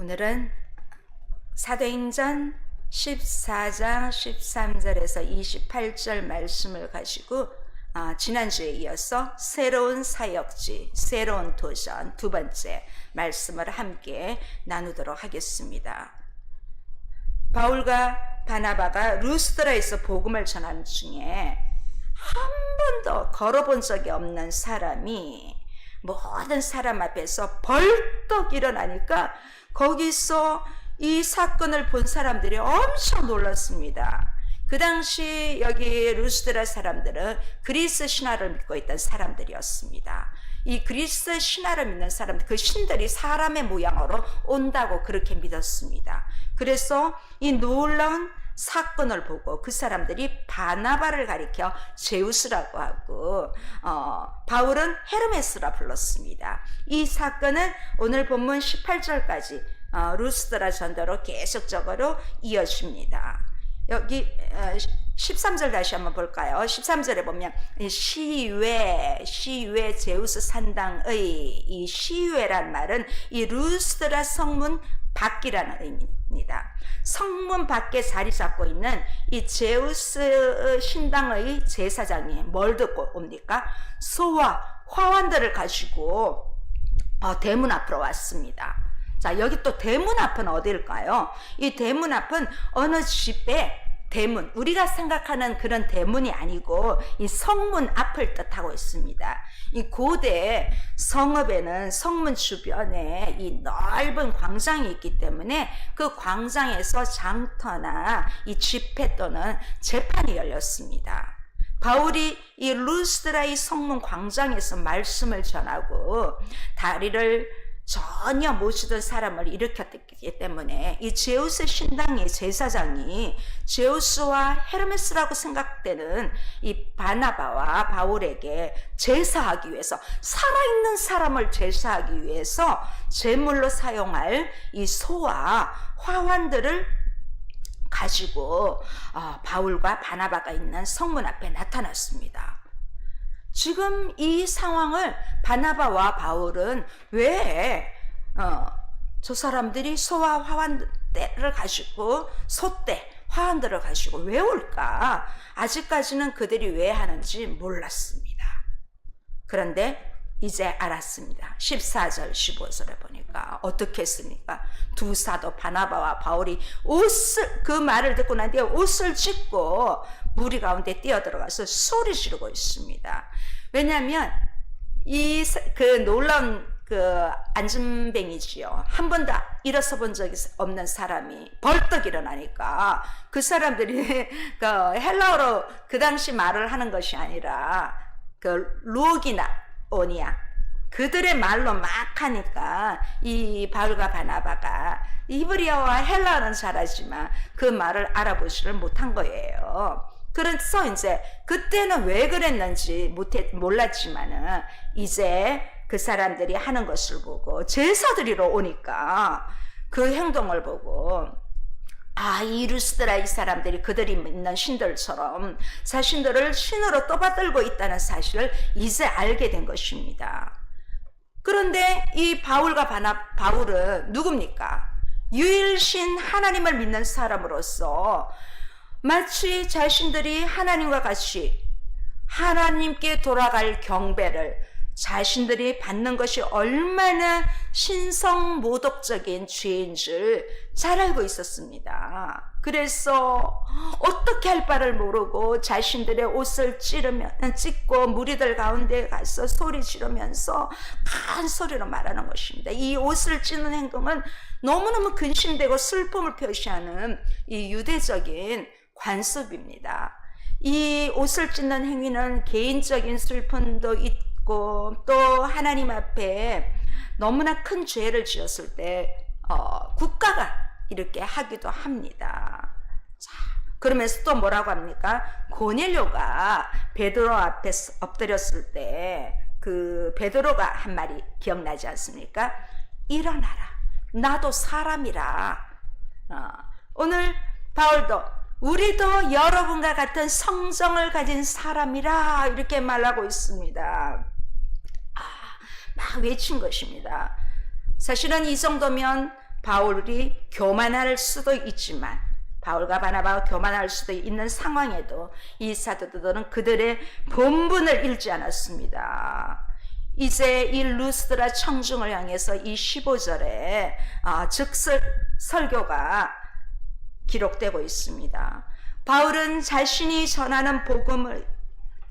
오늘은 사도행전 14장 13절에서 28절 말씀을 가지고 지난주에 이어서 새로운 사역지, 새로운 도전 두 번째 말씀을 함께 나누도록 하겠습니다. 바울과 바나바가 루스드라에서 복음을 전하는 중에 한 번도 걸어본 적이 없는 사람이 모든 사람 앞에서 벌떡 일어나니까 거기서 이 사건을 본 사람들이 엄청 놀랐습니다. 그 당시 여기 루스드라 사람들은 그리스 신화를 믿고 있던 사람들이었습니다. 이 그리스 신화를 믿는 사람들, 그 신들이 사람의 모양으로 온다고 그렇게 믿었습니다. 그래서 이 놀라운 사건을 보고 그 사람들이 바나바를 가리켜 제우스라고 하고 바울은 헤르메스라 불렀습니다. 이 사건은 오늘 본문 18절까지 루스드라 전도로 계속적으로 이어집니다. 여기 13절 다시 한번 볼까요? 13절에 보면 시외 제우스 산당의 이 시외란 말은 이 루스드라 성문 밖이라는 의미입니다. 성문 밖에 자리 잡고 있는 이 제우스 신당의 제사장이 뭘 듣고 옵니까? 소와 화환들을 가지고 대문 앞으로 왔습니다. 자, 여기 또 대문 앞은 어디일까요? 이 대문 앞은 어느 집에 대문, 우리가 생각하는 그런 대문이 아니고 이 성문 앞을 뜻하고 있습니다. 이 고대 성읍에는 성문 주변에 이 넓은 광장이 있기 때문에 그 광장에서 장터나 이 집회 또는 재판이 열렸습니다. 바울이 이 루스드라의 성문 광장에서 말씀을 전하고 다리를 전혀 모시던 사람을 일으켰기 때문에 이 제우스 신당의 제사장이 제우스와 헤르메스라고 생각되는 이 바나바와 바울에게 제사하기 위해서, 살아있는 사람을 제사하기 위해서 제물로 사용할 이 소와 화환들을 가지고 바울과 바나바가 있는 성문 앞에 나타났습니다. 지금 이 상황을 바나바와 바울은 왜 저 사람들이 소와 화환대를 가지고 소대, 화환들을 가지고 왜 올까? 아직까지는 그들이 왜 하는지 몰랐습니다. 그런데 이제 알았습니다. 14절 15절에 보니까 어떻게 했습니까? 두 사도 바나바와 바울이 그 말을 듣고 난 뒤에 옷을 찢고 무리 가운데 뛰어들어가서 소리 지르고 있습니다. 왜냐하면 그 놀라운 그 안진뱅이지요. 한 번도 일어서 본 적이 없는 사람이 벌떡 일어나니까 그 사람들이 그 헬라어로 그 당시 말을 하는 것이 아니라 그 루오기나 오니아 그들의 말로 막 하니까 이 바울과 바나바가 이브리어와 헬라어는 잘하지만 그 말을 알아보지를 못한 거예요. 그래서 이제 그때는 왜 그랬는지 몰랐지만은 이제 그 사람들이 하는 것을 보고 제사드리러 오니까 그 행동을 보고 이 루스드라 이 사람들이 그들이 믿는 신들처럼 자신들을 신으로 떠받들고 있다는 사실을 이제 알게 된 것입니다. 그런데 이 바울과 바울은 누굽니까? 유일신 하나님을 믿는 사람으로서 마치 자신들이 하나님과 같이 하나님께 돌아갈 경배를 자신들이 받는 것이 얼마나 신성모독적인 죄인 줄 잘 알고 있었습니다. 그래서 어떻게 할 바를 모르고 자신들의 옷을 찢고 무리들 가운데 가서 소리 지르면서 큰 소리로 말하는 것입니다. 이 옷을 찢는 행동은 너무너무 근심되고 슬픔을 표시하는 이 유대적인 관습입니다. 이 옷을 찢는 행위는 개인적인 슬픔도 있고 또 하나님 앞에 너무나 큰 죄를 지었을 때 국가가 이렇게 하기도 합니다. 자, 그러면서 또 뭐라고 합니까? 고넬료가 베드로 앞에 엎드렸을 때 그 베드로가 한 말이 기억나지 않습니까? 일어나라, 나도 사람이라. 오늘 바울도 우리도 여러분과 같은 성정을 가진 사람이라 이렇게 말하고 있습니다. 막 외친 것입니다. 사실은 이 정도면 바울이 교만할 수도 있지만, 바울과 바나바가 교만할 수도 있는 상황에도 이 사도들은 그들의 본분을 잃지 않았습니다. 이제 이 루스드라 청중을 향해서 이 15절에 설교가 기록되고 있습니다. 바울은 자신이 전하는 복음을,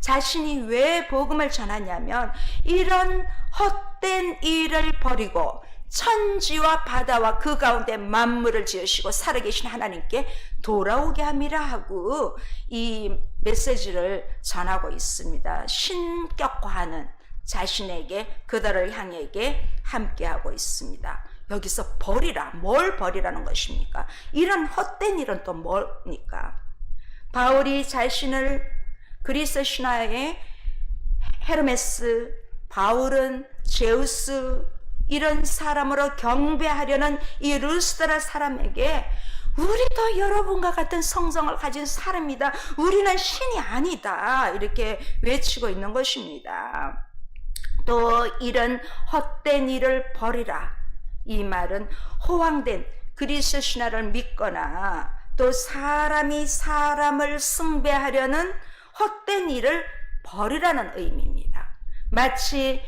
자신이 왜 복음을 전하냐면 이런 헛된 일을 버리고 천지와 바다와 그 가운데 만물을 지으시고 살아계신 하나님께 돌아오게 함이라 하고 이 메시지를 전하고 있습니다. 신격화하는 자신에게, 그들을 향하게 함께하고 있습니다. 여기서 버리라, 뭘 버리라는 것입니까? 이런 헛된 일은 또 뭡니까? 바울이 자신을 그리스 신화의 헤르메스, 바울은 제우스, 이런 사람으로 경배하려는 이 루스드라 사람에게 우리도 여러분과 같은 성성을 가진 사람이다, 우리는 신이 아니다, 이렇게 외치고 있는 것입니다. 또 이런 헛된 일을 버리라, 이 말은 호황된 그리스 신화를 믿거나 또 사람이 사람을 숭배하려는 헛된 일을 버리라는 의미입니다. 마치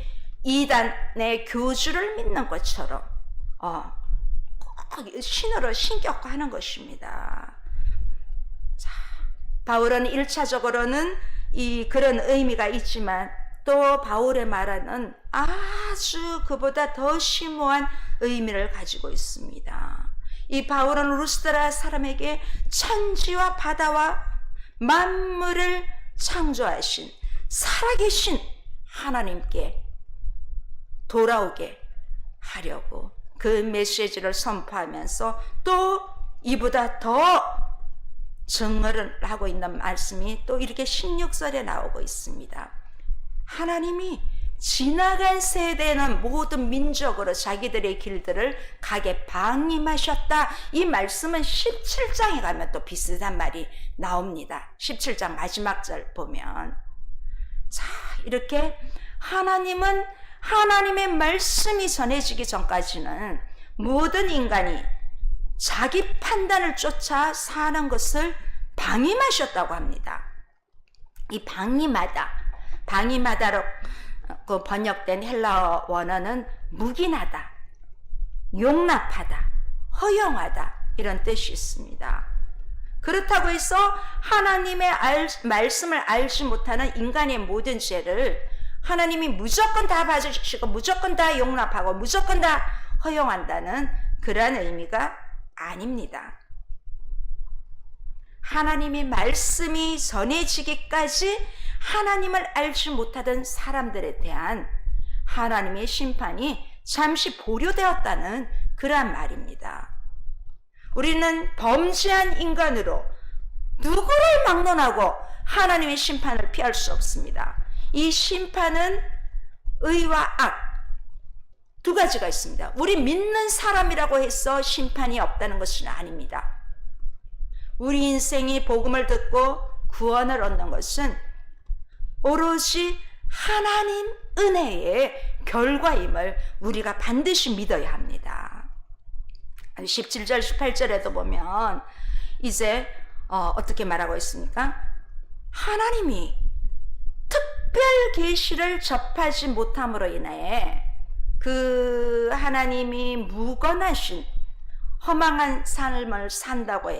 이단의 교주를 믿는 것처럼 신으로 신격화하는 것입니다. 자, 바울은 1차적으로는 그런 의미가 있지만 또 바울의 말하는 아주 그보다 더 심오한 의미를 가지고 있습니다. 이 바울은 루스드라 사람에게 천지와 바다와 만물을 창조하신 살아계신 하나님께 돌아오게 하려고 그 메시지를 선포하면서 또 이보다 더 증언을 하고 있는 말씀이 또 이렇게 16절에 나오고 있습니다. 하나님이 지나간 세대는 모든 민족으로 자기들의 길들을 가게 방임하셨다. 이 말씀은 17장에 가면 또 비슷한 말이 나옵니다. 17장 마지막 절 보면, 자, 이렇게 하나님은 하나님의 말씀이 전해지기 전까지는 모든 인간이 자기 판단을 쫓아 사는 것을 방임하셨다고 합니다. 이 방임하다로 그 번역된 헬라어 원어는 묵인하다, 용납하다, 허용하다, 이런 뜻이 있습니다. 그렇다고 해서 하나님의 말씀을 알지 못하는 인간의 모든 죄를 하나님이 무조건 다 봐주시고 무조건 다 용납하고 무조건 다 허용한다는 그러한 의미가 아닙니다. 하나님의 말씀이 전해지기까지 하나님을 알지 못하던 사람들에 대한 하나님의 심판이 잠시 보류되었다는 그러한 말입니다. 우리는 범죄한 인간으로 누구를 막론하고 하나님의 심판을 피할 수 없습니다. 이 심판은 의와 악 두 가지가 있습니다. 우리 믿는 사람이라고 해서 심판이 없다는 것은 아닙니다. 우리 인생이 복음을 듣고 구원을 얻는 것은 오로지 하나님 은혜의 결과임을 우리가 반드시 믿어야 합니다. 17절 18절에도 보면 이제 어떻게 말하고 있습니까? 하나님이 특별 계시를 접하지 못함으로 인해 그 하나님이 무건하신 허망한 삶을 산다고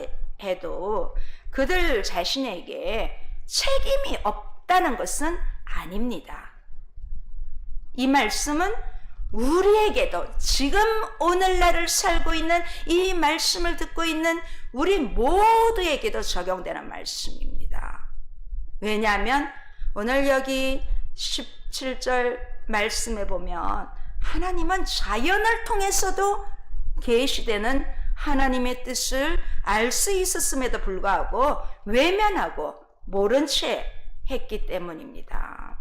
해도 그들 자신에게 책임이 없다는 것은 아닙니다. 이 말씀은 우리에게도 지금 오늘날을 살고 있는 이 말씀을 듣고 있는 우리 모두에게도 적용되는 말씀입니다. 왜냐하면 오늘 여기 17절 말씀에 보면 하나님은 자연을 통해서도 계시되는 하나님의 뜻을 알 수 있었음에도 불구하고 외면하고 모른 채 했기 때문입니다.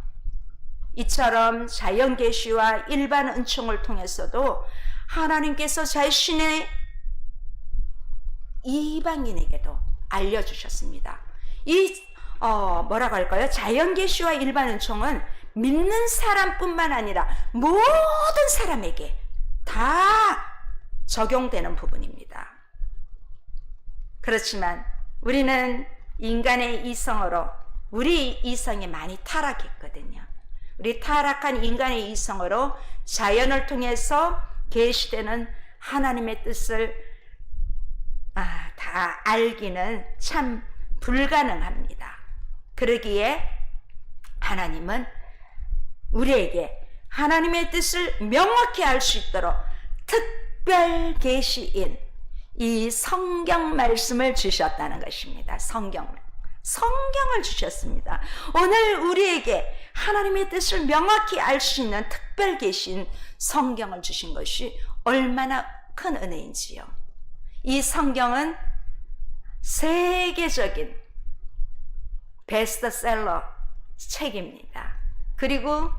이처럼 자연 계시와 일반 은총을 통해서도 하나님께서 자신의 이방인에게도 알려주셨습니다. 뭐라고 할까요? 자연 계시와 일반 은총은 믿는 사람뿐만 아니라 모든 사람에게 다 적용되는 부분입니다. 그렇지만 우리는 인간의 이성으로 우리 이성이 많이 타락했거든요. 우리 타락한 인간의 이성으로 자연을 통해서 계시되는 하나님의 뜻을 다 알기는 참 불가능합니다. 그러기에 하나님은 우리에게 하나님의 뜻을 명확히 알 수 있도록 특별 계시인 이 성경 말씀을 주셨다는 것입니다. 성경을 주셨습니다. 오늘 우리에게 하나님의 뜻을 명확히 알 수 있는 특별 계신 성경을 주신 것이 얼마나 큰 은혜인지요. 이 성경은 세계적인 베스트셀러 책입니다. 그리고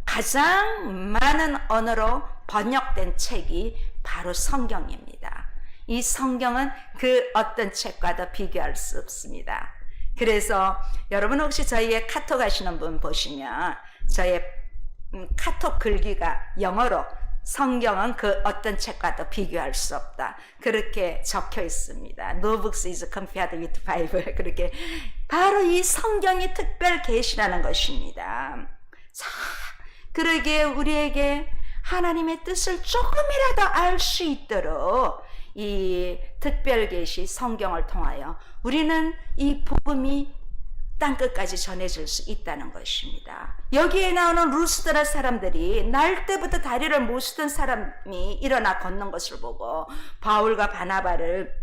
가장 많은 언어로 번역된 책이 바로 성경입니다. 이 성경은 그 어떤 책과도 비교할 수 없습니다. 그래서 여러분 혹시 저희의 카톡 하시는 분 보시면 저의 카톡 글귀가 영어로 성경은 그 어떤 책과도 비교할 수 없다, 그렇게 적혀 있습니다. No books is compared with Bible. 그렇게 바로 이 성경이 특별 계시라는 것입니다. 자, 그러기에 우리에게 하나님의 뜻을 조금이라도 알 수 있도록 이 특별 계시 성경을 통하여 우리는 이 복음이 땅끝까지 전해질 수 있다는 것입니다. 여기에 나오는 루스드라 사람들이 날 때부터 다리를 못 쓰던 사람이 일어나 걷는 것을 보고 바울과 바나바를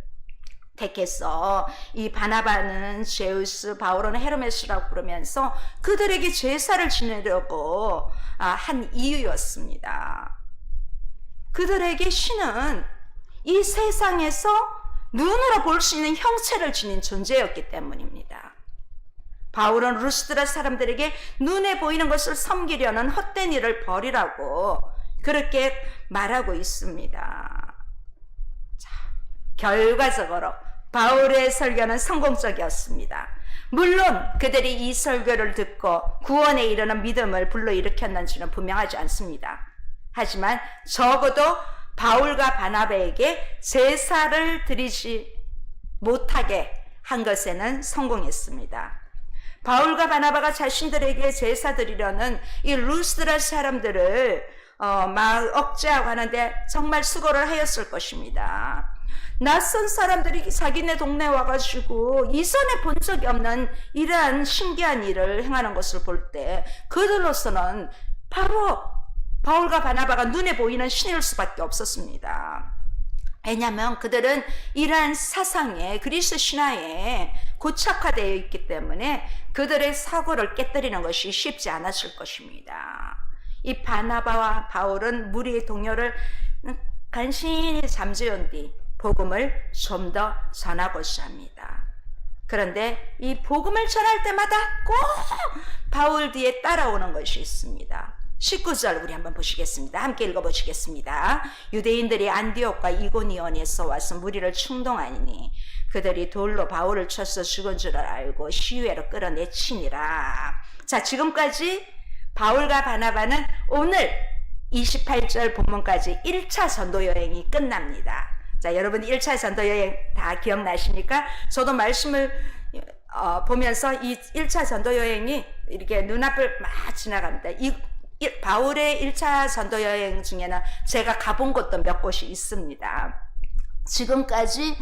택해서 이 바나바는 제우스, 바울은 헤르메스라고 부르면서 그들에게 제사를 지내려고 한 이유였습니다. 그들에게 신은 이 세상에서 눈으로 볼 수 있는 형체를 지닌 존재였기 때문입니다. 바울은 루스드라 사람들에게 눈에 보이는 것을 섬기려는 헛된 일을 버리라고 그렇게 말하고 있습니다. 자, 결과적으로 바울의 설교는 성공적이었습니다. 물론 그들이 이 설교를 듣고 구원에 이르는 믿음을 불러일으켰는지는 분명하지 않습니다. 하지만 적어도 바울과 바나바에게 제사를 드리지 못하게 한 것에는 성공했습니다. 바울과 바나바가 자신들에게 제사 드리려는 이 루스드라 사람들을 막 억제하고 하는데 정말 수고를 하였을 것입니다. 낯선 사람들이 자기네 동네에 와가지고 이전에 본 적이 없는 이러한 신기한 일을 행하는 것을 볼 때 그들로서는 바로 바울과 바나바가 눈에 보이는 신일 수밖에 없었습니다. 왜냐하면 그들은 이러한 사상에, 그리스도 신화에 고착화되어 있기 때문에 그들의 사고를 깨뜨리는 것이 쉽지 않았을 것입니다. 이 바나바와 바울은 무리의 동요를 간신히 잠재운 뒤 복음을 좀 더 전하고자 합니다. 그런데 이 복음을 전할 때마다 꼭 바울 뒤에 따라오는 것이 있습니다. 19절 우리 한번 보시겠습니다. 함께 읽어보시겠습니다. 유대인들이 안디옥과 이고니온에서 와서 무리를 충동하니 그들이 돌로 바울을 쳐서 죽은 줄 알고 시위회로 끌어내치니라. 자, 지금까지 바울과 바나바는 오늘 28절 본문까지 1차 전도 여행이 끝납니다. 자, 여러분 1차 전도 여행 다 기억나십니까? 저도 말씀을 보면서 이 1차 전도 여행이 이렇게 눈앞을 막 지나갑니다. 바울의 1차 전도 여행 중에는 제가 가본 곳도 몇 곳이 있습니다. 지금까지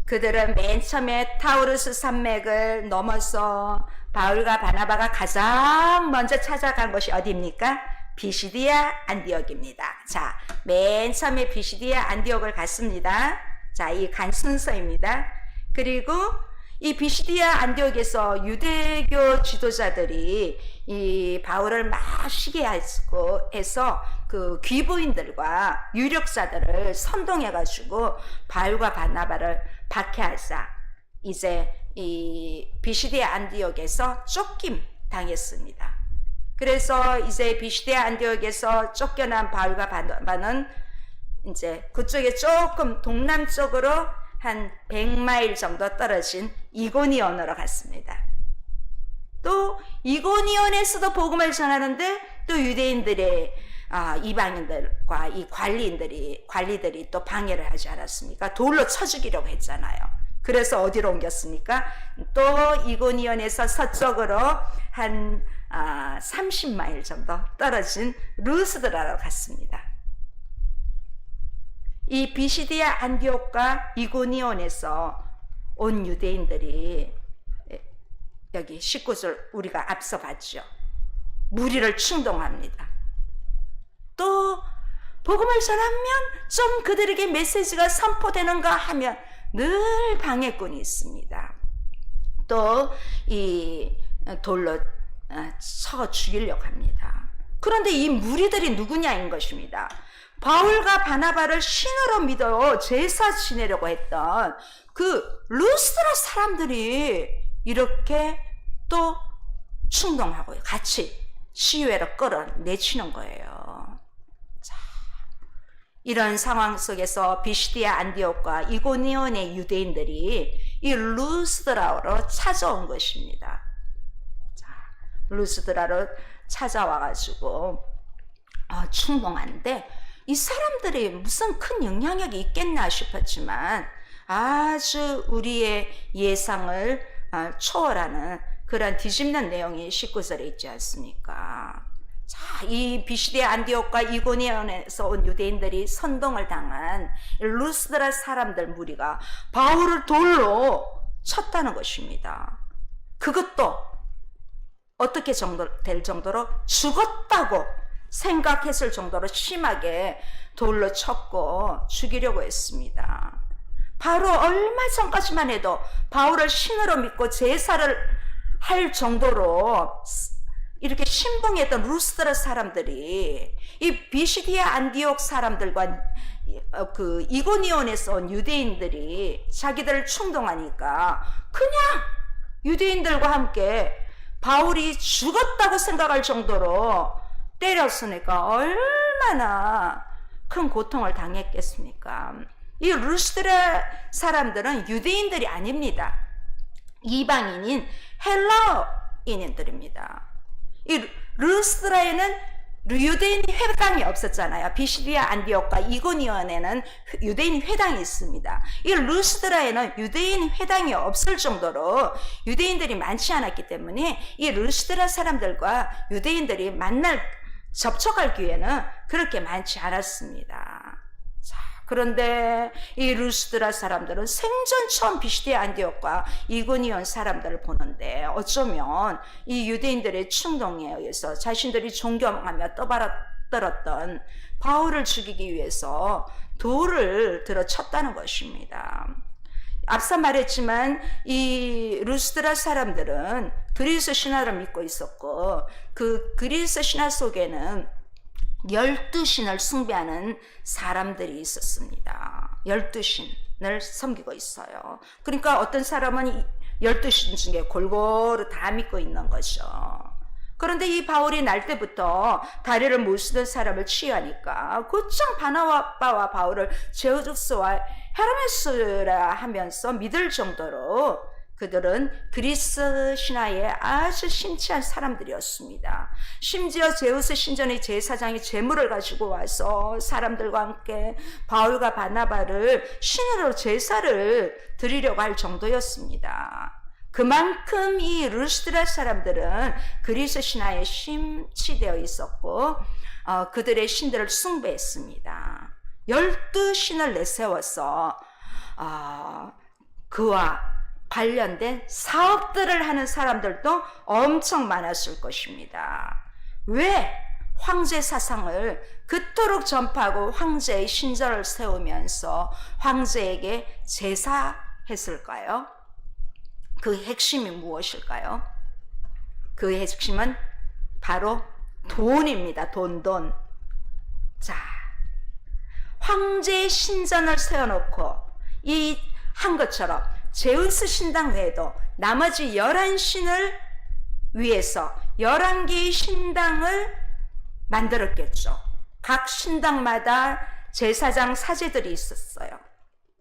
그들은 맨 처음에 타우루스 산맥을 넘어서 바울과 바나바가 가장 먼저 찾아간 곳이 어디입니까? 비시디아 안디옥입니다. 자, 맨 처음에 비시디아 안디옥을 갔습니다. 자, 이 간 순서입니다. 그리고 이 비시디아 안디옥에서 유대교 지도자들이 이 바울을 막 시기하고 해서 그 귀부인들과 유력자들을 선동해가지고 바울과 바나바를 박해하자 이제 이 비시디아 안디옥에서 쫓김 당했습니다. 그래서 이제 비시디아 안디옥에서 쫓겨난 바울과 바나바는 이제 그쪽에 조금 동남쪽으로 한 100마일 정도 떨어진 이고니온으로 갔습니다. 또 이고니온에서도 복음을 전하는데 또 유대인들의 이방인들과 이 관리들이 또 방해를 하지 않았습니까? 돌로 쳐 죽이려고 했잖아요. 그래서 어디로 옮겼습니까? 또 이고니온에서 서쪽으로 한 30마일 정도 떨어진 루스드라로 갔습니다. 이 비시디아 안디옥과 이고니온에서 온 유대인들이 여기 19절 우리가 앞서 봤죠. 무리를 충동합니다. 또 복음을 전하면 좀 그들에게 메시지가 선포되는가 하면 늘 방해꾼이 있습니다. 또 이 돌로 쳐 죽이려고 합니다. 그런데 이 무리들이 누구냐인 것입니다. 바울과 바나바를 신으로 믿어 제사 지내려고 했던 그 루스드라 사람들이 이렇게 또 충동하고 같이 시위회로 끌어내치는 거예요. 자, 이런 상황 속에서 비시디아 안디옥과 이고니온의 유대인들이 이 루스드라로 찾아온 것입니다. 자, 루스드라로 찾아와가지고 충동하는데 이 사람들이 무슨 큰 영향력이 있겠나 싶었지만 아주 우리의 예상을 초월하는 그런 뒤집는 내용이 19절에 있지 않습니까? 자, 이 비시디아 안디옥과 이고니온에서 온 유대인들이 선동을 당한 루스드라 사람들 무리가 바울을 돌로 쳤다는 것입니다. 그것도 어떻게 될 정도로 죽었다고 생각했을 정도로 심하게 돌로 쳤고 죽이려고 했습니다. 바로 얼마 전까지만 해도 바울을 신으로 믿고 제사를 할 정도로 이렇게 신봉했던 루스드라 사람들이 이 비시디아 안디옥 사람들과 그 이고니온에서 온 유대인들이 자기들을 충동하니까 그냥 유대인들과 함께 바울이 죽었다고 생각할 정도로 때렸으니까 얼마나 큰 고통을 당했겠습니까? 이 루스드라 사람들은 유대인들이 아닙니다. 이방인인 헬라인들입니다. 이 루스드라에는 유대인 회당이 없었잖아요. 비시디아 안디옥과 이고니온에는 유대인 회당이 있습니다. 이 루스드라에는 유대인 회당이 없을 정도로 유대인들이 많지 않았기 때문에 이 루스드라 사람들과 유대인들이 접촉할 기회는 그렇게 많지 않았습니다. 자, 그런데 이 루스드라 사람들은 생전 처음 비시디아 안디옥과 이고니온 사람들을 보는데 어쩌면 이 유대인들의 충동에 의해서 자신들이 존경하며 떠받들었던 바울을 죽이기 위해서 돌을 들어 쳤다는 것입니다. 앞서 말했지만 이 루스드라 사람들은 그리스 신화를 믿고 있었고 그 그리스 신화 속에는 12신을 숭배하는 사람들이 있었습니다. 12신을 섬기고 있어요. 그러니까 어떤 사람은 12신 중에 골고루 다 믿고 있는 거죠. 그런데 이 바울이 날 때부터 다리를 못 쓰던 사람을 취하니까 곧장 바나바와 바울을 제우스와 헤르메스라 하면서 믿을 정도로 그들은 그리스 신화에 아주 심취한 사람들이었습니다. 심지어 제우스 신전의 제사장이 제물을 가지고 와서 사람들과 함께 바울과 바나바를 신으로 제사를 드리려고 할 정도였습니다. 그만큼 이 루스드라 사람들은 그리스 신화에 심취되어 있었고 그들의 신들을 숭배했습니다. 12신을 내세워서 그와 관련된 사업들을 하는 사람들도 엄청 많았을 것입니다. 왜 황제 사상을 그토록 전파하고 황제의 신전을 세우면서 황제에게 제사했을까요? 그 핵심이 무엇일까요? 그 핵심은 바로 돈입니다. 돈. 자, 황제의 신전을 세워놓고 이 한 것처럼 제우스 신당 외에도 나머지 11신을 위해서 11개의 신당을 만들었겠죠. 각 신당마다 제사장 사제들이 있었어요.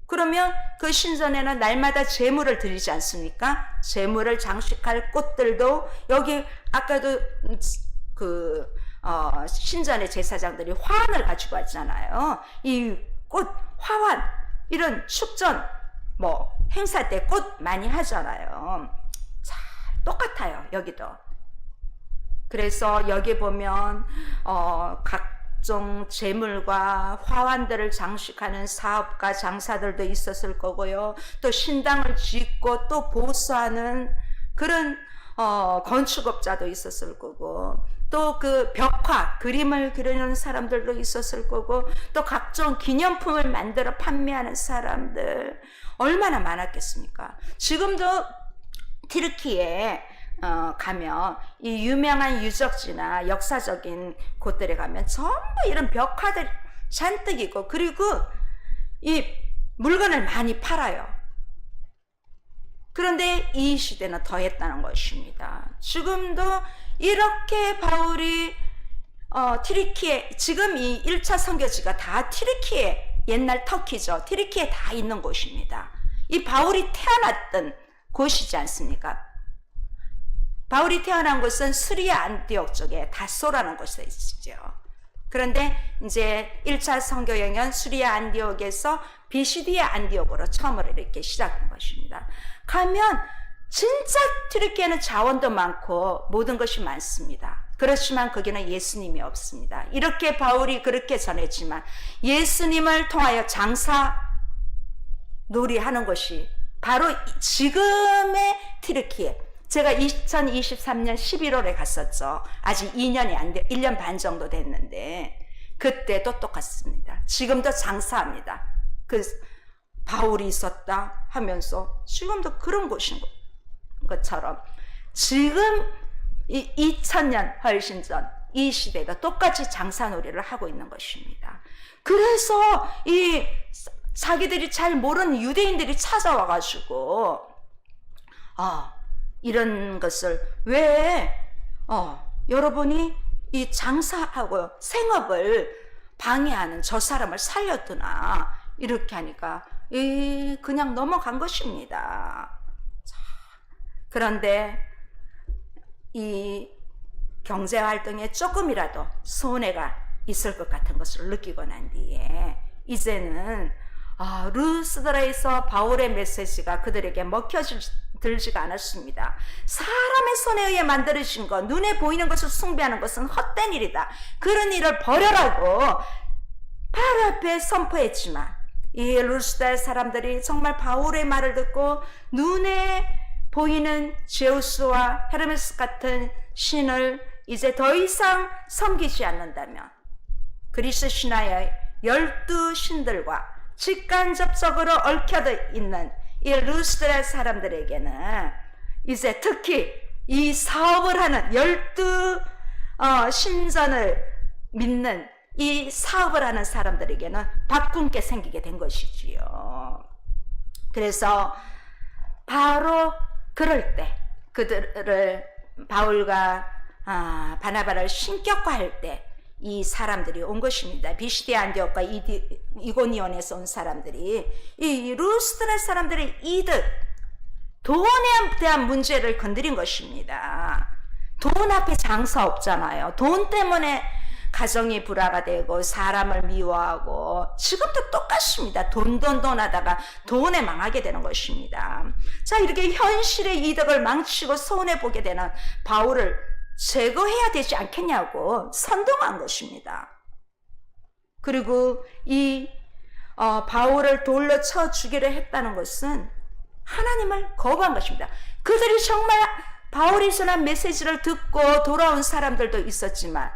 그러면 그 신전에는 날마다 제물을 드리지 않습니까? 제물을 장식할 꽃들도 여기 아까도 그 신전의 제사장들이 화환을 가지고 왔잖아요. 이 꽃, 화환, 이런 축전, 행사 때 꽃 많이 하잖아요. 자, 똑같아요, 여기도. 그래서 여기 보면, 각종 재물과 화환들을 장식하는 사업가, 장사들도 있었을 거고요. 또 신당을 짓고 또 보수하는 그런, 건축업자도 있었을 거고, 또 그 벽화, 그림을 그리는 사람들도 있었을 거고, 또 각종 기념품을 만들어 판매하는 사람들, 얼마나 많았겠습니까? 지금도 튀르키에 가면 이 유명한 유적지나 역사적인 곳들에 가면 전부 이런 벽화들이 잔뜩 있고, 그리고 이 물건을 많이 팔아요. 그런데 이 시대는 더했다는 것입니다. 지금도 이렇게 바울이 튀르키에, 지금 이 1차 선교지가 다 튀르키에, 옛날 터키죠. 튀르키에 다 있는 곳입니다. 이 바울이 태어났던 곳이지 않습니까? 바울이 태어난 곳은 시리아 안디옥 쪽에 다소라는 곳에 있죠. 그런데 이제 1차 선교 여행은 시리아 안디옥에서 비시디아 안디옥으로 처음으로 이렇게 시작한 것입니다. 가면 진짜 튀르키예는 자원도 많고 모든 것이 많습니다. 그렇지만 거기는 예수님이 없습니다. 이렇게 바울이 그렇게 전했지만 예수님을 통하여 장사 놀이하는 것이 바로 지금의 튀르키예. 제가 2023년 11월에 갔었죠. 아직 2년이 안 돼, 1년 반 정도 됐는데 그때도 똑같습니다. 지금도 장사합니다. 그 바울이 있었다 하면서 지금도 그런 곳인 것처럼 지금 이 2000년 훨씬 전 이 시대가 똑같이 장사놀이를 하고 있는 것입니다. 그래서 이 자기들이 잘 모르는 유대인들이 찾아와가지고 이런 것을 왜 여러분이 이 장사하고 생업을 방해하는 저 사람을 살려두나 이렇게 하니까 그냥 넘어간 것입니다. 자, 그런데 이 경제활동에 조금이라도 손해가 있을 것 같은 것을 느끼고 난 뒤에 이제는 루스드라에서 바울의 메시지가 그들에게 먹혀들지가 않았습니다. 사람의 손에 의해 만들어진 것, 눈에 보이는 것을 숭배하는 것은 헛된 일이다. 그런 일을 버려라고 바로 앞에 선포했지만 이 루스드라 사람들이 정말 바울의 말을 듣고 눈에 보이는 제우스와 헤르메스 같은 신을 이제 더 이상 섬기지 않는다면 그리스 신화의 12신들과 직간접적으로 얽혀져 있는 이 루스드라 사람들에게는 이제 특히 이 사업을 하는 12신전을 믿는 이 사업을 하는 사람들에게는 바꾼 게 생기게 된 것이지요. 그래서 바로 그럴 때 그들을 바울과 바나바를 신격화할 때 이 사람들이 온 것입니다. 비시디아 안디옥과 이고니온에서 온 사람들이 이 루스드라 사람들의 이득, 돈에 대한 문제를 건드린 것입니다. 돈 앞에 장사 없잖아요. 돈 때문에 가정이 불화가 되고 사람을 미워하고 지금도 똑같습니다. 돈 하다가 돈에 망하게 되는 것입니다. 자, 이렇게 현실의 이득을 망치고 손해보게 되는 바울을 제거해야 되지 않겠냐고 선동한 것입니다. 그리고 이 바울을 돌로 쳐 죽이려 했다는 것은 하나님을 거부한 것입니다. 그들이 정말 바울이 전한 메시지를 듣고 돌아온 사람들도 있었지만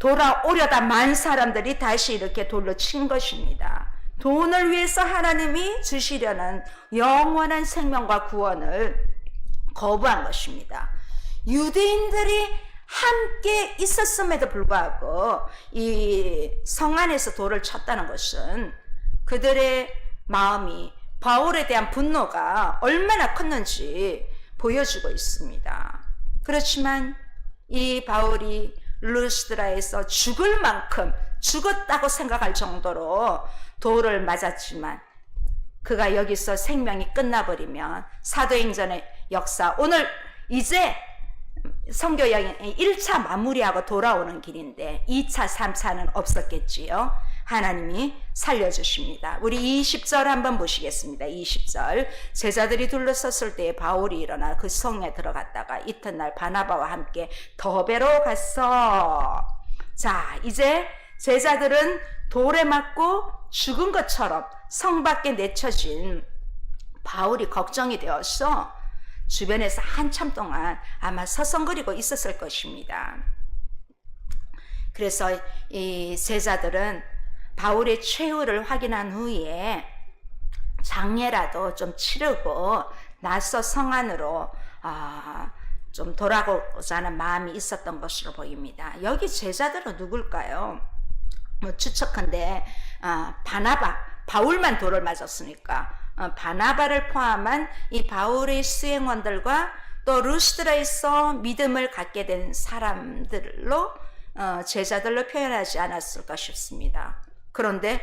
돌아오려다 만 사람들이 다시 이렇게 돌로 친 것입니다. 돈을 위해서 하나님이 주시려는 영원한 생명과 구원을 거부한 것입니다. 유대인들이 함께 있었음에도 불구하고 이 성 안에서 돌을 쳤다는 것은 그들의 마음이 바울에 대한 분노가 얼마나 컸는지 보여주고 있습니다. 그렇지만 이 바울이 루스드라에서 죽을 만큼 죽었다고 생각할 정도로 돌을 맞았지만 그가 여기서 생명이 끝나버리면 사도행전의 역사, 오늘 이제 선교 여행 1차 마무리하고 돌아오는 길인데 2차, 3차는 없었겠지요. 하나님이 살려주십니다. 우리 20절 한번 보시겠습니다. 20절. 제자들이 둘러섰을 때 바울이 일어나 그 성에 들어갔다가 이튿날 바나바와 함께 더베로 갔어. 자, 이제 제자들은 돌에 맞고 죽은 것처럼 성 밖에 내쳐진 바울이 걱정이 되었어. 주변에서 한참 동안 아마 서성거리고 있었을 것입니다. 그래서 이 제자들은 바울의 최후를 확인한 후에 장례라도 좀 치르고 나서 성 안으로 좀 돌아가고자 하는 마음이 있었던 것으로 보입니다. 여기 제자들은 누굴까요? 추측한데 바나바, 바울만 돌을 맞았으니까 바나바를 포함한 이 바울의 수행원들과 또 루스드라에서 믿음을 갖게 된 사람들로 제자들로 표현하지 않았을까 싶습니다. 그런데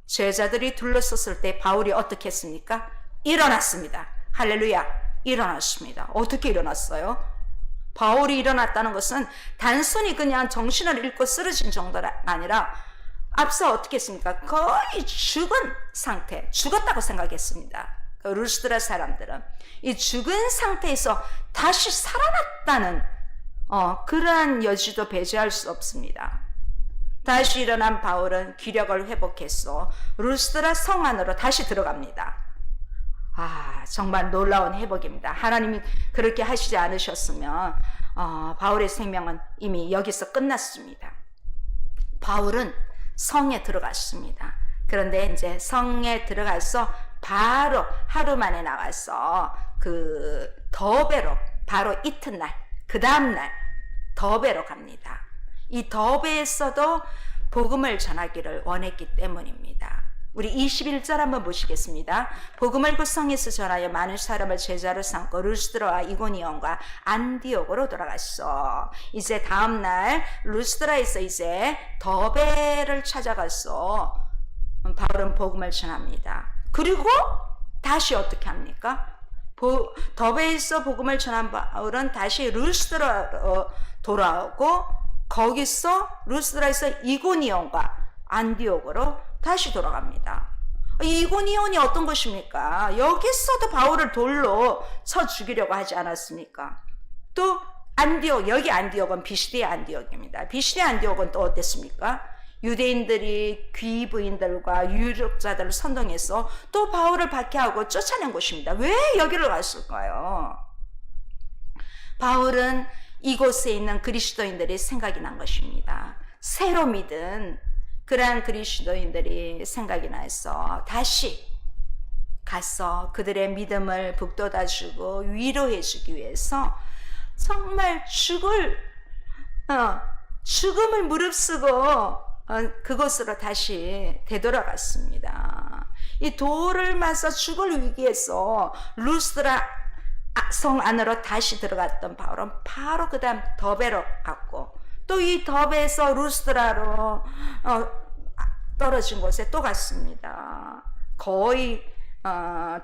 제자들이 둘러섰을 때 바울이 어떻게 했습니까? 일어났습니다. 할렐루야, 일어났습니다. 어떻게 일어났어요? 바울이 일어났다는 것은 단순히 그냥 정신을 잃고 쓰러진 정도가 아니라 앞서 어떻게 했습니까? 거의 죽은 상태, 죽었다고 생각했습니다. 그 루스드라 사람들은 이 죽은 상태에서 다시 살아났다는 그러한 여지도 배제할 수 없습니다. 다시 일어난 바울은 기력을 회복해서 루스드라 성 안으로 다시 들어갑니다. 정말 놀라운 회복입니다. 하나님이 그렇게 하시지 않으셨으면 바울의 생명은 이미 여기서 끝났습니다. 바울은 성에 들어갔습니다. 그런데 이제 성에 들어가서 바로 하루 만에 나가서 그 더베로, 바로 이튿날, 그 다음날 더베로 갑니다. 이 더베에서도 복음을 전하기를 원했기 때문입니다. 우리 21절 한번 보시겠습니다. 복음을 그 성에서 전하여 많은 사람을 제자로 삼고 루스드라와 이고니온과 안디옥으로 돌아갔어. 이제 다음날 루스드라에서 이제 더베를 찾아가서 바울은 복음을 전합니다. 그리고 다시 어떻게 합니까? 더베에서 복음을 전한 바울은 다시 루스드라로 돌아오고 거기서 루스드라에서 이고니온과 안디옥으로 다시 돌아갑니다. 이고니온이 어떤 것입니까? 여기서도 바울을 돌로 쳐 죽이려고 하지 않았습니까? 또 안디옥, 여기 안디옥은 비시디아 안디옥입니다. 비시디아 안디옥은 또 어땠습니까? 유대인들이 귀부인들과 유력자들을 선동해서 또 바울을 박해하고 쫓아낸 곳입니다. 왜 여기를 갔을까요? 바울은 이곳에 있는 그리스도인들이 생각이 난 것입니다. 새로 믿은 그러한 그리스도인들이 생각이 나서 다시 가서 그들의 믿음을 북돋아주고 위로해주기 위해서 정말 죽음을 무릅쓰고 그곳으로 다시 되돌아갔습니다. 이 돌을 맞아 죽을 위기에서 루스드라 성 안으로 다시 들어갔던 바울은 바로 그 다음 더베로 갔고 또 이 더베에서 루스드라로 떨어진 곳에 또 갔습니다. 거의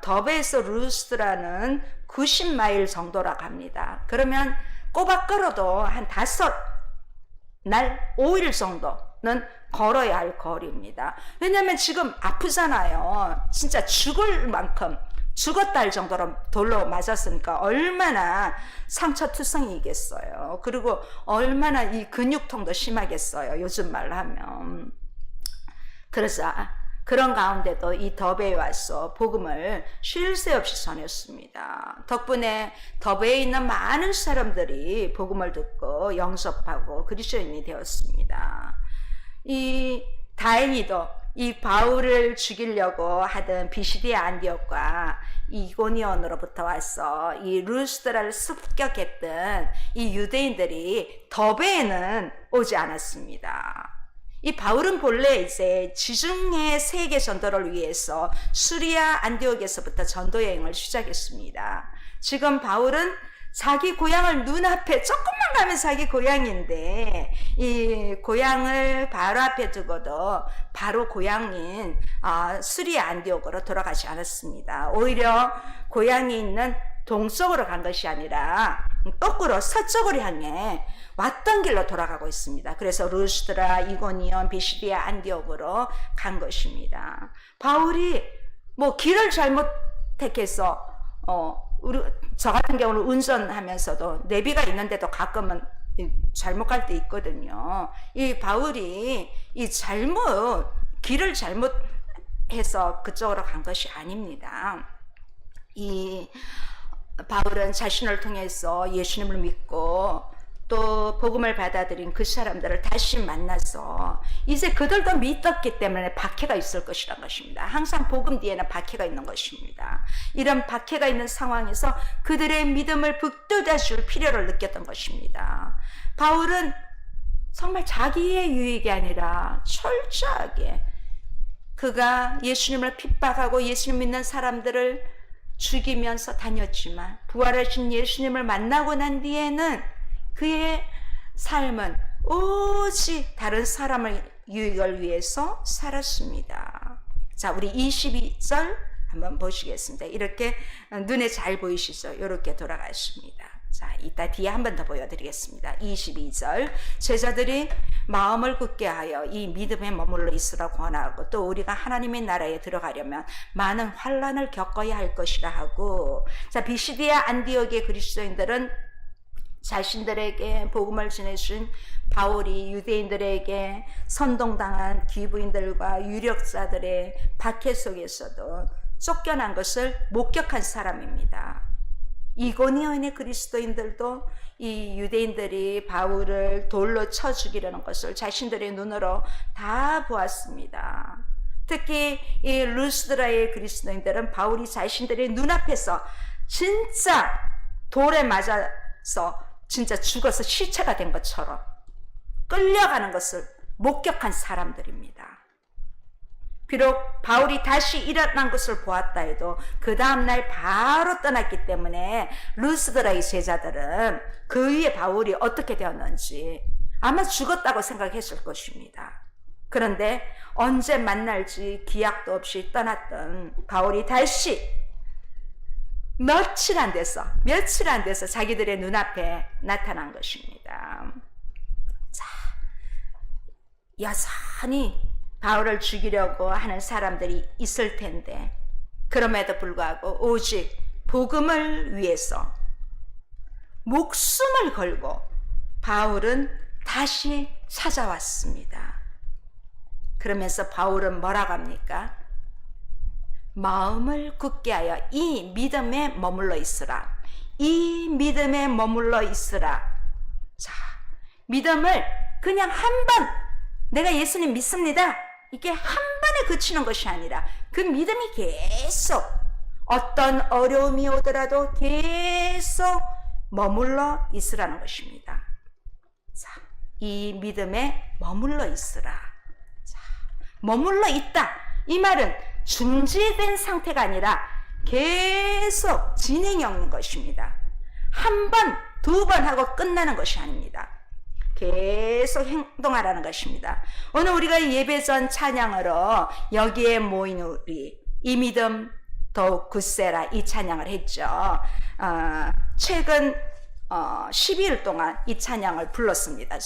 더베에서 루스드라는 90마일 정도라고 합니다. 그러면 꼬박 걸어도 한 5날, 5일 정도는 걸어야 할 거리입니다. 왜냐하면 지금 아프잖아요. 진짜 죽을 만큼 죽었다 할 정도로 돌로 맞았으니까 얼마나 상처투성이겠어요. 그리고 얼마나 이 근육통도 심하겠어요. 요즘 말로 하면. 그래서 그런 가운데도 이 더베에 와서 복음을 쉴 새 없이 전했습니다. 덕분에 더베에 있는 많은 사람들이 복음을 듣고 영접하고 그리스도인이 되었습니다. 다행히도 이 바울을 죽이려고 하던 비시디아 안디옥과 이고니온으로부터 와서 이 루스드라를 습격했던 이 유대인들이 더베에는 오지 않았습니다. 이 바울은 본래 이제 지중해 세계 전도를 위해서 수리아 안디옥에서부터 전도 여행을 시작했습니다. 지금 바울은 자기 고향을 눈앞에 조금만 가면 자기 고향인데 이 고향을 바로 앞에 두고도 바로 고향인 수리아 안디옥으로 돌아가지 않았습니다. 오히려 고향이 있는 동쪽으로 간 것이 아니라 거꾸로 서쪽으로 향해 왔던 길로 돌아가고 있습니다. 그래서 루스드라, 이고니온, 비시디아, 안디옥으로 간 것입니다. 바울이 뭐 길을 잘못 택해서 저 같은 경우는 운전하면서도 내비가 있는데도 가끔은 잘못 갈 때 있거든요. 이 바울이 길을 잘못해서 그쪽으로 간 것이 아닙니다. 이 바울은 자신을 통해서 예수님을 믿고 또 복음을 받아들인 그 사람들을 다시 만나서 이제 그들도 믿었기 때문에 박해가 있을 것이란 것입니다. 항상 복음 뒤에는 박해가 있는 것입니다. 이런 박해가 있는 상황에서 그들의 믿음을 북돋아 줄 필요를 느꼈던 것입니다. 바울은 정말 자기의 유익이 아니라 철저하게 그가 예수님을 핍박하고 예수님 믿는 사람들을 죽이면서 다녔지만 부활하신 예수님을 만나고 난 뒤에는 그의 삶은 오직 다른 사람의 유익을 위해서 살았습니다. 자, 우리 22절 한번 보시겠습니다. 이렇게 눈에 잘 보이시죠? 이렇게 돌아갔습니다. 자, 이따 뒤에 한 번 더 보여드리겠습니다. 22절 제자들이 마음을 굳게 하여 이 믿음에 머물러 있으라 권하고 또 우리가 하나님의 나라에 들어가려면 많은 환난을 겪어야 할 것이라 하고, 자, 비시디아 안디옥의 그리스도인들은 자신들에게 복음을 전해준 바울이 유대인들에게 선동당한 귀부인들과 유력자들의 박해 속에서도 쫓겨난 것을 목격한 사람입니다. 이고니온의 그리스도인들도 이 유대인들이 바울을 돌로 쳐 죽이려는 것을 자신들의 눈으로 다 보았습니다. 특히 이 루스드라의 그리스도인들은 바울이 자신들의 눈앞에서 진짜 돌에 맞아서 진짜 죽어서 시체가 된 것처럼 끌려가는 것을 목격한 사람들입니다. 비록 바울이 다시 일어난 것을 보았다 해도 그 다음날 바로 떠났기 때문에 루스드라의 제자들은 그 위에 바울이 어떻게 되었는지 아마 죽었다고 생각했을 것입니다. 그런데 언제 만날지 기약도 없이 떠났던 바울이 다시 며칠 안 돼서 자기들의 눈앞에 나타난 것입니다. 자, 여전히 바울을 죽이려고 하는 사람들이 있을 텐데 그럼에도 불구하고 오직 복음을 위해서 목숨을 걸고 바울은 다시 찾아왔습니다. 그러면서 바울은 뭐라고 합니까? 마음을 굳게 하여 이 믿음에 머물러 있으라. 이 믿음에 머물러 있으라. 자, 믿음을 그냥 한 번 내가 예수님 믿습니다. 이게 한 번에 그치는 것이 아니라 그 믿음이 계속 어떤 어려움이 오더라도 계속 머물러 있으라는 것입니다. 자, 이 믿음에 머물러 있으라. 자, 머물러 있다. 이 말은 중지된 상태가 아니라 계속 진행이 없는 것입니다. 한 번, 두 번 하고 끝나는 것이 아닙니다. 계속 행동하라는 것입니다. 오늘 우리가 예배 전 찬양으로 여기에 모인 우리 이 믿음 더욱 굳세라 이 찬양을 했죠. 최근 12일 동안 이 찬양을 불렀습니다.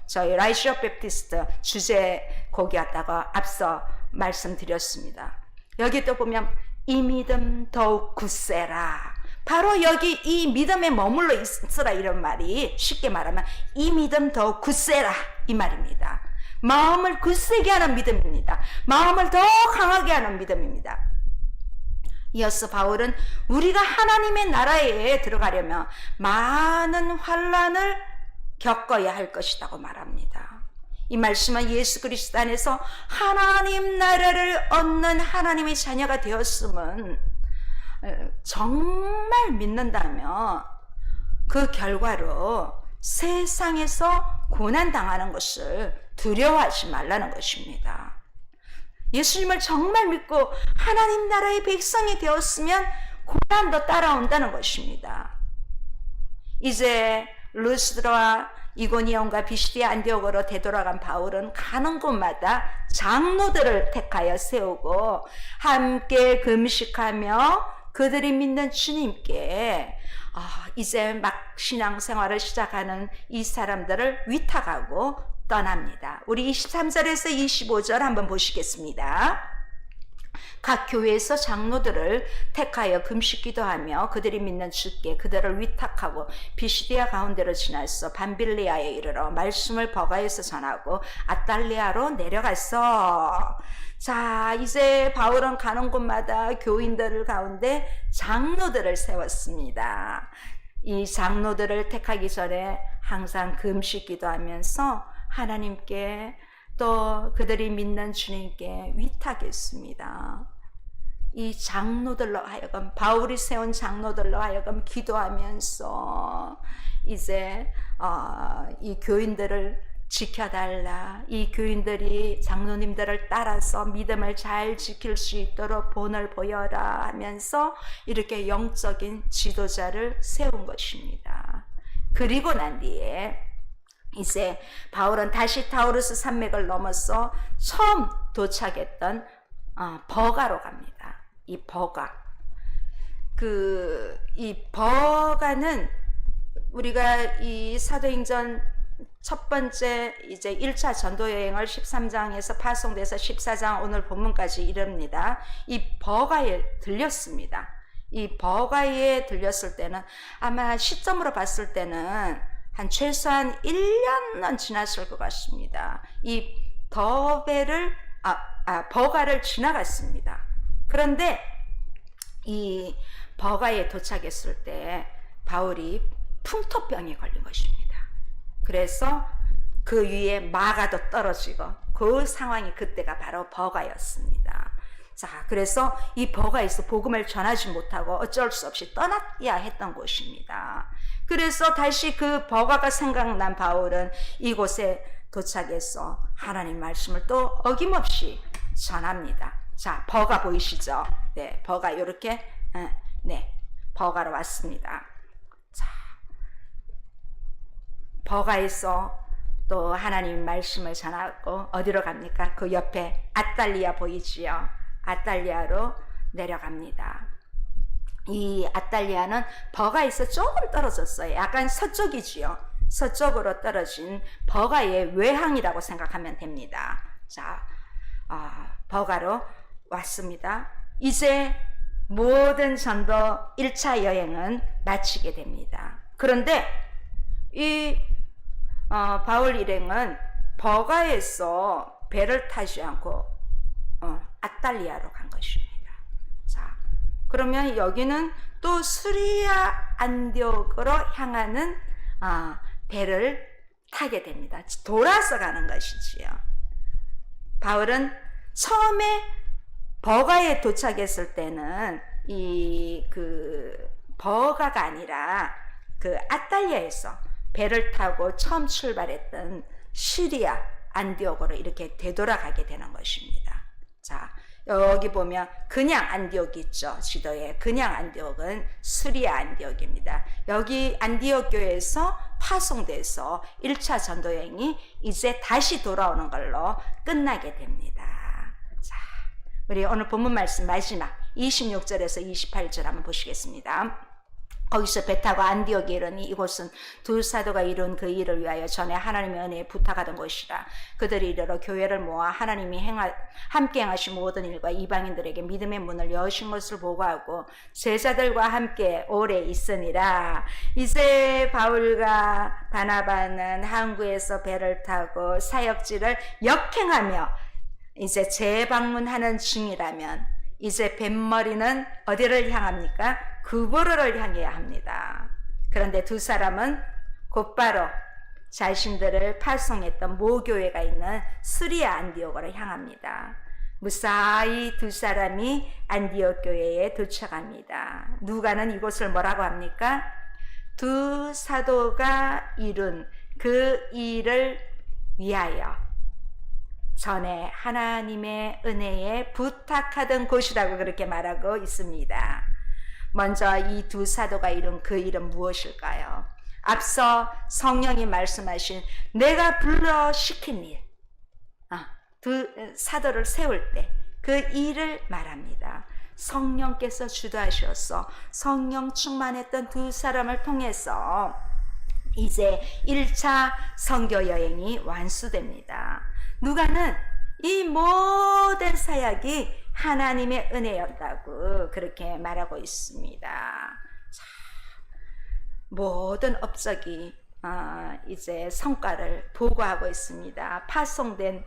저희 라이트 오브 배프티스트 주제곡이었다고 앞서 말씀드렸습니다. 여기 또 보면 이 믿음 더욱 굳세라. 바로 여기 이 믿음에 머물러 있으라 이런 말이 쉽게 말하면 이 믿음 더욱 굳세라 이 말입니다. 마음을 굳세게 하는 믿음입니다. 마음을 더 강하게 하는 믿음입니다. 이어서 바울은 우리가 하나님의 나라에 들어가려면 많은 환난을 겪어야 할 것이라고 말합니다. 이 말씀은 예수 그리스도 안에서 하나님 나라를 얻는 하나님의 자녀가 되었음은 정말 믿는다면 그 결과로 세상에서 고난당하는 것을 두려워하지 말라는 것입니다. 예수님을 정말 믿고 하나님 나라의 백성이 되었으면 고난도 따라온다는 것입니다. 이제 루스드라와 이고니온과 비시디아 안디옥으로 되돌아간 바울은 가는 곳마다 장로들을 택하여 세우고 함께 금식하며 그들이 믿는 주님께 이제 막 신앙생활을 시작하는 이 사람들을 위탁하고 떠납니다. 우리 23절에서 25절 한번 보시겠습니다. 각 교회에서 장로들을 택하여 금식 기도하며 그들이 믿는 주께 그들을 위탁하고 비시디아 가운데로 지나서 밤빌리아에 이르러 말씀을 버가에서 전하고 아달리아로 내려갔어. 자, 이제 바울은 가는 곳마다 교인들을 가운데 장로들을 세웠습니다. 이 장로들을 택하기 전에 항상 금식 기도하면서 하나님께 또 그들이 믿는 주님께 위탁했습니다. 이 장로들로 하여금, 바울이 세운 장로들로 하여금 기도하면서 이제 이 교인들을 지켜달라, 이 교인들이 장로님들을 따라서 믿음을 잘 지킬 수 있도록 본을 보여라 하면서 이렇게 영적인 지도자를 세운 것입니다. 그리고 난 뒤에 이제 바울은 다시 타우루스 산맥을 넘어서 처음 도착했던 버가로 갑니다. 이 버가. 이 버가는 우리가 이 사도행전 첫 번째 이제 1차 전도 여행을 13장에서 파송돼서 14장 오늘 본문까지 이릅니다. 이 버가에 들렸습니다. 이 버가에 들렸을 때는 아마 시점으로 봤을 때는 한 최소한 1년은 지났을 것 같습니다. 이 버가를 지나갔습니다. 그런데 이 버가에 도착했을 때 바울이 풍토병에 걸린 것입니다. 그래서 그 위에 마가도 떨어지고 그 상황이 그때가 바로 버가였습니다. 자, 그래서 이 버가에서 복음을 전하지 못하고 어쩔 수 없이 떠나야 했던 곳입니다. 그래서 다시 그 버가가 생각난 바울은 이곳에 도착해서 하나님 말씀을 또 어김없이 전합니다. 자, 버가 보이시죠? 네, 버가 이렇게 버가로 왔습니다. 자, 버가에서 또 하나님 말씀을 전하고 어디로 갑니까? 그 옆에 아달리아 보이지요? 아달리아로 내려갑니다. 이 아달리아는 버가에서 조금 떨어졌어요. 약간 서쪽이지요. 서쪽으로 떨어진 버가의 외항이라고 생각하면 됩니다. 자, 버가로 왔습니다. 이제 모든 전도 1차 여행은 마치게 됩니다. 그런데 이 바울 일행은 버가에서 배를 타지 않고 아달리아로 간 것입니다. 자, 그러면 여기는 또 수리아 안디옥으로 향하는 배를 타게 됩니다. 돌아서 가는 것이지요. 바울은 처음에 버가에 도착했을 때는 버가가 아니라 그 아달리아에서 배를 타고 처음 출발했던 시리아 안디옥으로 이렇게 되돌아가게 되는 것입니다. 자, 여기 보면 그냥 안디옥이 있죠. 지도에 그냥 안디옥은 수리아 안디옥입니다. 여기 안디옥 교회에서 파송돼서 1차 전도여행이 이제 다시 돌아오는 걸로 끝나게 됩니다. 자, 우리 오늘 본문 말씀 마지막 26절에서 28절 한번 보시겠습니다. 거기서 배 타고 안디옥에 이르니 이곳은 두 사도가 이룬 그 일을 위하여 전에 하나님의 은혜에 부탁하던 곳이라. 그들이 이르러 교회를 모아 하나님이 함께 행하신 모든 일과 이방인들에게 믿음의 문을 여신 것을 보고하고 제자들과 함께 오래 있으니라. 이제 바울과 바나바는 항구에서 배를 타고 사역지를 역행하며 이제 재방문하는 중이라면 이제 뱃머리는 어디를 향합니까? 구브로를 향해야 합니다. 그런데 두 사람은 곧바로 자신들을 파송했던 모교회가 있는 수리아 안디옥으로 향합니다. 무사히 두 사람이 안디옥 교회에 도착합니다. 누가는 이곳을 뭐라고 합니까? 두 사도가 이룬 그 일을 위하여 전에 하나님의 은혜에 부탁하던 곳이라고 그렇게 말하고 있습니다. 먼저 이 두 사도가 이룬 그 일은 무엇일까요? 앞서 성령이 말씀하신 내가 불러 시킨 일, 두 사도를 세울 때 그 일을 말합니다. 성령께서 주도하셔서 성령 충만했던 두 사람을 통해서 이제 1차 선교 여행이 완수됩니다. 누가는 이 모든 사역이 하나님의 은혜였다고 그렇게 말하고 있습니다. 자, 모든 업적이 이제 성과를 보고하고 있습니다. 파송된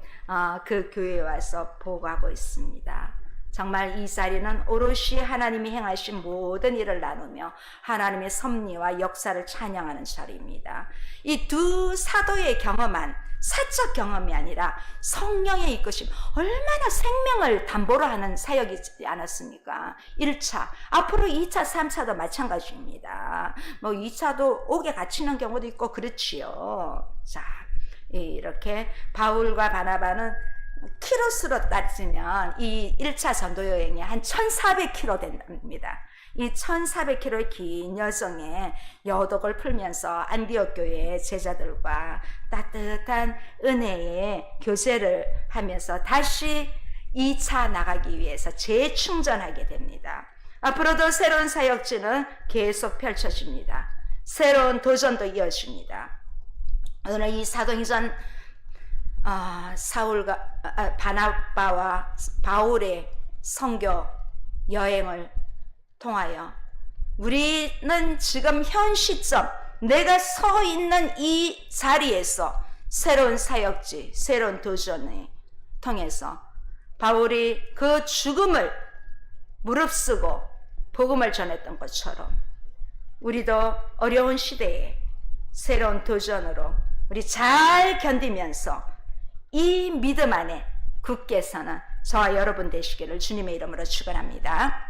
그 교회에 와서 보고하고 있습니다. 정말 이 자리는 오롯이 하나님이 행하신 모든 일을 나누며 하나님의 섭리와 역사를 찬양하는 자리입니다. 이 두 사도의 경험한 사적 경험이 아니라 성령의 이끄심, 얼마나 생명을 담보로 하는 사역이지 않았습니까? 1차, 앞으로 2차, 3차도 마찬가지입니다. 뭐 2차도 옥에 갇히는 경우도 있고 그렇지요. 자, 이렇게 바울과 바나바는 키로수로 따지면 이 1차 전도 여행이 한 1400km 된답니다. 이 1400km의 긴 여정에 여독을 풀면서 안디옥 교회의 제자들과 따뜻한 은혜의 교제를 하면서 다시 2차 나가기 위해서 재충전하게 됩니다. 앞으로도 새로운 사역지는 계속 펼쳐집니다. 새로운 도전도 이어집니다. 오늘 이 사도행전 사울과 바나바와 바울의 선교 여행을 통하여 우리는 지금 현 시점 내가 서 있는 이 자리에서 새로운 사역지, 새로운 도전을 통해서 바울이 그 죽음을 무릅쓰고 복음을 전했던 것처럼 우리도 어려운 시대에 새로운 도전으로 우리 잘 견디면서 이 믿음 안에 굳게 서는 저와 여러분 되시기를 주님의 이름으로 축원합니다.